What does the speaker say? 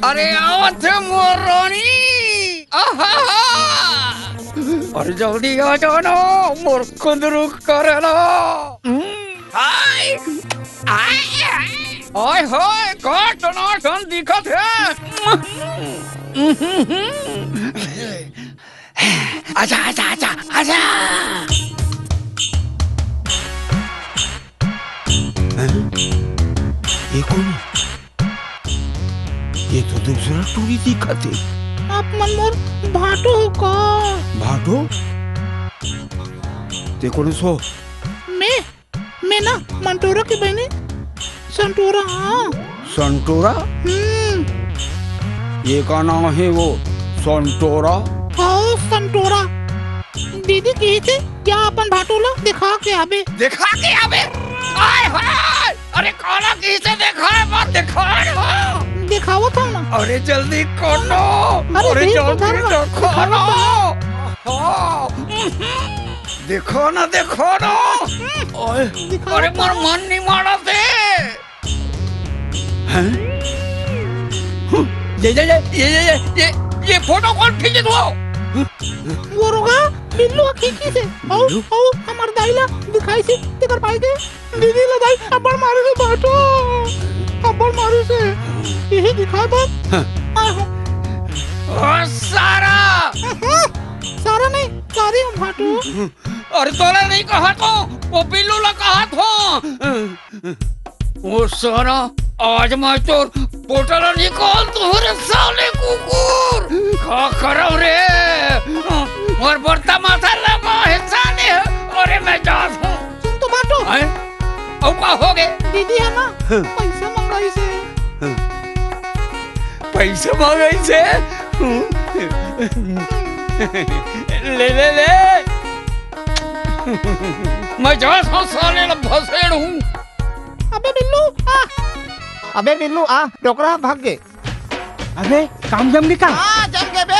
अरे आओ थे मोरनी। अरे जल्दी आ जाना, मोर कुंदरू करे ना। हाय हाय हाय काटना टन दिखत है। आजा आजा आजा आजा। ये कौन है? ये तो दूसरा टूरी दिखत है। आप मनमोर भाटो का भाटो ते कौन सो? मैं ना मंटोरा की बहनी संटोरा। हाँ संटोरा? ये का नाम है वो संटोरा? हाँ संटोरा। दीदी कही थे क्या अपन भाटोला दिखा के आबे। दिखा के आबे? आय हाय अरे काला किसे देखा है बात दिखा है। दिखावा था ना। अरे जल्दी करो। अरे जल्दी देखो ना। देखो ना देखो ना। अरे मोर मन नहीं मारा थे। ये फोटो कौन खींचे तो? वो रोगा बिल्लू खींची से। आओ हमार दाइला दिखाई से तेकर पाई के दीदी लगाई अब्बड़ मारे से बाटो अब्बड़ मारे से यही दिखाई बात। सारा सारा नहीं सारी भाटो। अरे तोला नहीं कहा तो वो बिल्लू ला कहा तो। वो सारा आज मैं तो पोटला निकाल तुहरे साले कुकुर। क्या करो रे और बर्ता माथा लगा है साले। अरे मैं जात हूँ। सुन तो बाटो अब क्या हो गए? दीदी है ना पैसा मंगाई से। पैसा मंगाई से? ले ले ले मैं जात हूँ साले भसेड़ हूँ। अबे बिल्लू आ डोकरा भाग गए। अबे काम जम गई का? जम गए बे।